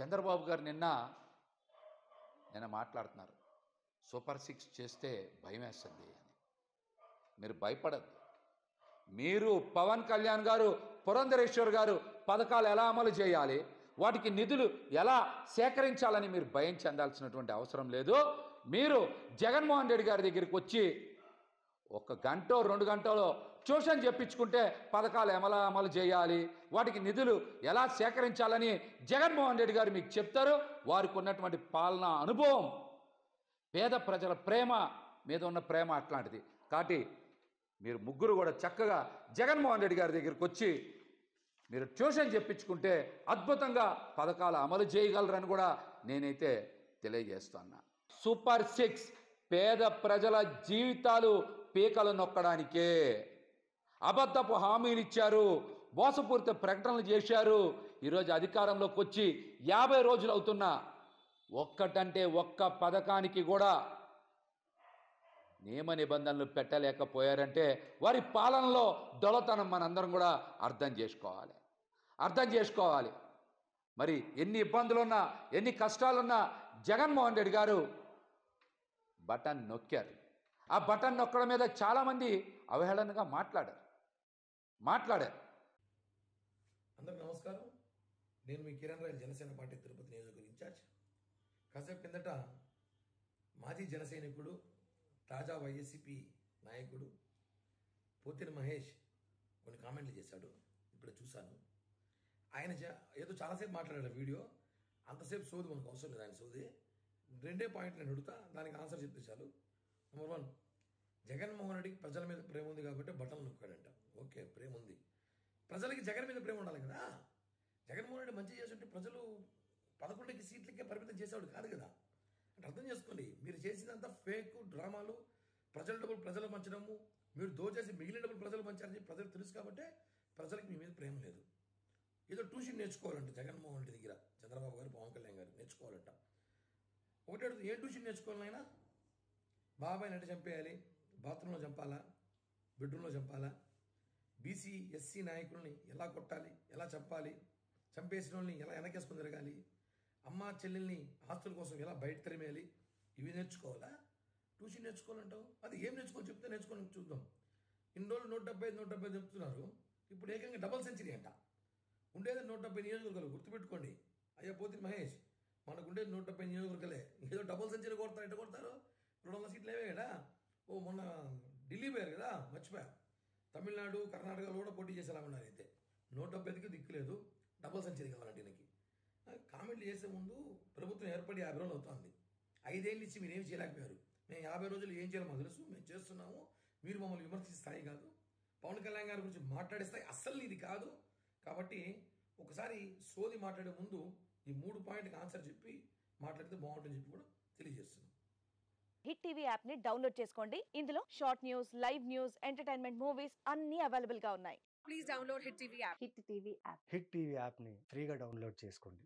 చంద్రబాబు గారు నిన్న మాట్లాడుతున్నారు. సూపర్ 6 చేస్తే భయం వేస్తుంది అని. మీరు భయపడద్దు. మీరు పవన్ కళ్యాణ్ గారు, పురంధరేశ్వర్ గారు పథకాలు ఎలా అమలు చేయాలి, వాటికి నిధులు ఎలా సేకరించాలని మీరు భయం చెందాల్సినటువంటి అవసరం లేదు. మీరు జగన్మోహన్ రెడ్డి గారి దగ్గరికి వచ్చి 1 గంట 2 గంటలో ట్యూషన్ చెప్పించుకుంటే పథకాలు ఎలా అమలు చేయాలి, వాటికి నిధులు ఎలా సేకరించాలని జగన్మోహన్ రెడ్డి గారు మీకు చెప్తారు. వారికి ఉన్నటువంటి పాలనా అనుభవం, పేద ప్రజల ప్రేమ మీద ఉన్న ప్రేమ అట్లాంటిది. కాబట్టి మీరు ముగ్గురు కూడా చక్కగా జగన్మోహన్ రెడ్డి గారి దగ్గరికి వచ్చి మీరు ట్యూషన్ చెప్పించుకుంటే అద్భుతంగా పథకాలు అమలు చేయగలరని కూడా నేనైతే తెలియజేస్తున్నా. సూపర్ 6 పేద ప్రజల జీవితాలు పీకలు నొక్కడానికే. అబద్ధపు హామీలు ఇచ్చారు, మోసపూరిత ప్రకటనలు చేశారు. ఈరోజు అధికారంలోకి వచ్చి 50 రోజులు అవుతున్నా ఒక్కటంటే ఒక్క పథకానికి కూడా నియమ నిబంధనలు పెట్టలేకపోయారంటే వారి పాలనలో దొలతనం మనందరం కూడా అర్థం చేసుకోవాలి. మరి ఎన్ని ఇబ్బందులున్నా, ఎన్ని కష్టాలున్నా జగన్మోహన్ రెడ్డి గారు బటన్ నొక్కారు. ఆ బటన్ నొక్కడం మీద చాలామంది అవహేళనగా మాట్లాడారు. అందరికీ నమస్కారం. నేను మీ కిరణ్ రాయల్, జనసేన పార్టీ తిరుపతి నియోజకవర్గ ఇన్ఛార్జ్. కాసేపు కిందట మాజీ జనసైనికుడు, తాజా వైఎస్సీపీ నాయకుడు పోతిరి మహేష్ కొన్ని కామెంట్లు చేశాడు. ఇప్పుడు చూశాను. ఆయన ఏదో చాలాసేపు మాట్లాడాడు వీడియో. అంతసేపు సోది మనకు అవసరం లేదు. ఆయన సోది 2 పాయింట్లు నేను అడుగుతా, దానికి ఆన్సర్ చెప్తే చాలు. నెంబర్ 1, జగన్మోహన్ రెడ్డికి ప్రజల మీద ప్రేమ ఉంది కాబట్టి బటన్ నొక్కాడంట. ఓకే, ప్రేమ ఉంది. ప్రజలకి జగన్ మీద ప్రేమ ఉండాలి కదా. జగన్మోహన్ రెడ్డి మంచి చేస్తుంటే ప్రజలు 11 సీట్లకే పరిమితం చేసేవాడు కాదు కదా. అంటే అర్థం చేసుకోండి, మీరు చేసినంత ఫేక్ డ్రామాలు, ప్రజల డబ్బులు ప్రజలు పంచడము, మీరు దోచేసి మిగిలిన డబ్బులు ప్రజలు పంచారని చెప్పి ప్రజలకు తెలుసు కాబట్టి ప్రజలకు మీ మీద ప్రేమ లేదు. ఏదో ట్యూషన్ నేర్చుకోవాలంట జగన్మోహన్ రెడ్డి దగ్గర, చంద్రబాబు గారు, పవన్ కళ్యాణ్ గారు నేర్చుకోవాలంట. ఒకటే అడుగుతుంది, ఏం ట్యూషన్ నేర్చుకోవాలైనా? బాబాయ్ నటి చంపేయాలి, బాత్రూంలో చంపాలా, బెడ్రూమ్లో చంపాలా, బీసీ ఎస్సీ నాయకుల్ని ఎలా కొట్టాలి, ఎలా చంపాలి, చంపేసిన వాళ్ళని ఎలా వెనకేసుకుని తిరగాలి, అమ్మ చెల్లెల్ని ఆస్తుల కోసం ఎలా బయట తరిమేయాలి, ఇవి నేర్చుకోవాలా? ట్యూషన్ నేర్చుకోవాలంటావు? అది ఏం నేర్చుకోవాలి చెప్తే నేర్చుకొని చూద్దాం. ఇన్ని రోజులు 175 చెప్తున్నారు, ఇప్పుడు ఏకంగా డబల్ సెంచరీ అంట. ఉండేది 170 నియోజకవర్గాలు, గుర్తుపెట్టుకోండి. అయ్యా పోతిరి మహేష్, మనకు ఉండేది 170 నియోజకవర్గాలే. ఏదో డబల్ సెంచరీ కొడతారు, ఎట్ట కొడతారు? 200 సీట్లు ఏవే కదా. మొన్న ఢిల్లీ పోయారు కదా, మర్చిపోయా. తమిళనాడు, కర్ణాటకలో కూడా పోటీ చేసేలా ఉన్నారు. అయితే 170కి దిక్కులేదు, డబల్ సెంచరీ కావాలంటే దీనికి. కామెంట్లు చేసే ముందు ప్రభుత్వం ఏర్పడి 50 రోజులు అవుతుంది. 5 ఏళ్ళు ఇచ్చి మీరు ఏం చేయలేకపోయారు. మేము 50 రోజులు ఏం చేయాలో మాకు తెలుసు, మేము చేస్తున్నాము. మీరు మమ్మల్ని విమర్శించే స్థాయి కాదు, పవన్ కళ్యాణ్ గారి గురించి మాట్లాడే స్థాయి అస్సలు ఇది కాదు. కాబట్టి ఒకసారి సోది మాట్లాడే ముందు ఈ 3 పాయింట్కి ఆన్సర్ చెప్పి మాట్లాడితే బాగుంటుందని చెప్పి కూడా తెలియజేస్తున్నాం. హిట్ టీవీ యాప్ ని డౌన్లోడ్ చేసుకోండి. ఇందులో short news, live news, entertainment movies అన్ని అవైలబుల్ గా ఉన్నాయి. Please download Hit TV app. Hit TV app ని ఫ్రీగా డౌన్లోడ్ చేసుకోండి.